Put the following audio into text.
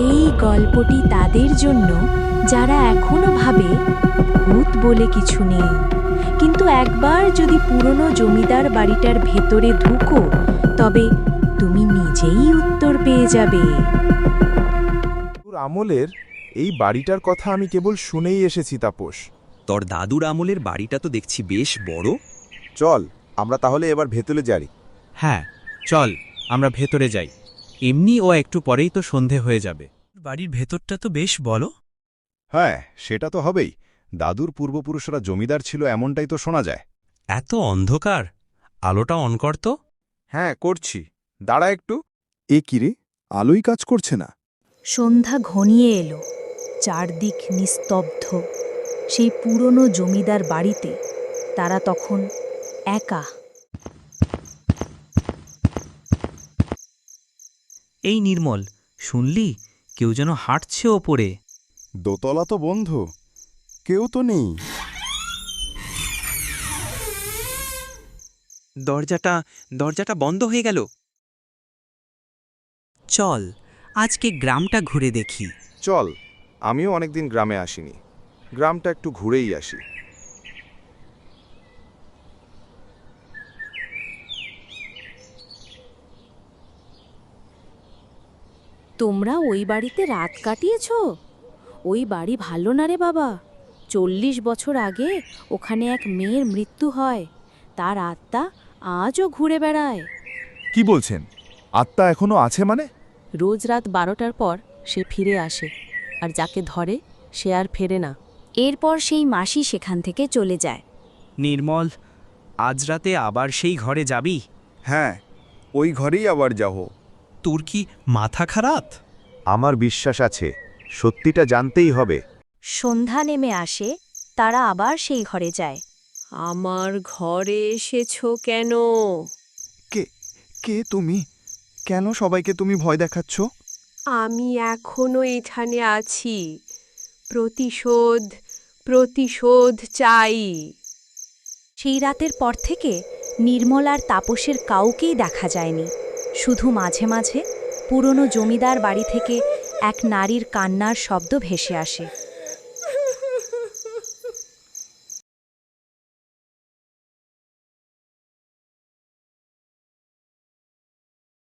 এই গল্পটি তাদের জন্য যারা এখনো ভাবে ভূত বলে কিছু নেই, কিন্তু একবার যদি পুরনো জমিদার বাড়িটার ভেতরে ঢুকো তবে তুমি নিজেই উত্তর পেয়ে যাবে। তোর আমলের এই বাড়িটার কথা আমি কেবল শুনেই এসেছি তাপস। তোর দাদুর আমলের বাড়িটা তো দেখছি বেশ বড়। চল আমরা তাহলে এবার ভেতরে যাই। হ্যাঁ চল আমরা ভেতরে যাই, এমনি ও একটু পরেই তো সন্ধে হয়ে যাবে। বাড়ির ভেতরটা তো বেশ বড়। হ্যাঁ সেটা তো হবেই, দাদুর পূর্বপুরুষরা জমিদার ছিল এমনটাই তো শোনা যায়। এত অন্ধকার, আলোটা অন কর তো। হ্যাঁ করছি, দাঁড়া একটু। এ কিরে, আলোই কাজ করছে না। সন্ধ্যা ঘনিয়ে এলো, চারদিক নিস্তব্ধ। সেই পুরনো জমিদার বাড়িতে তারা তখন একা। এই নির্মল, শুনলি কেউ যেন হাঁটছে ওপরে। দোতলা তো বন্ধ, কেউ তো নেই। দরজাটা বন্ধ হয়ে গেল। চল আজকে গ্রামটা ঘুরে দেখি। চল, আমিও অনেকদিন গ্রামে আসিনি, গ্রামটা একটু ঘুরেই আসি। তোমরা ওই বাড়িতে রাত কাটিয়েছ? ওই বাড়ি ভালো না রে বাবা। 40 বছর আগে ওখানে এক মেয়ের মৃত্যু হয়, তার আত্মা আজও ঘুরে বেড়ায়। কি বলছেন, আত্মা এখনো আছে মানে? রোজ রাত 12টার পর সে ফিরে আসে, আর যাকে ধরে সে আর ফেরে না। এরপর সেই মাসি সেখান থেকে চলে যায়। নির্মল, আজ রাতে আবার সেই ঘরে যাবি? হ্যাঁ, ওই ঘরেই আবার যাও। তোর কি মাথা খারাপ? আমার বিশ্বাস আছে, সত্যিটা জানতেই হবে। সন্ধ্যা নেমে আসে, তারা আবার সেই ঘরে যায়। আমার ঘরে এসেছো কেন? কে তুমি? কেন সবাইকে তুমি ভয় দেখাচ্ছ? আমি এখনো এখানে আছি। প্রতিশোধ চাই। সেই রাতের পর থেকে নির্মল আর তাপসের কাউকেই দেখা যায়নি। শুধু মাঝে মাঝে পুরনো জমিদার বাড়ি থেকে এক নারীর কান্নার শব্দ ভেসে আসে।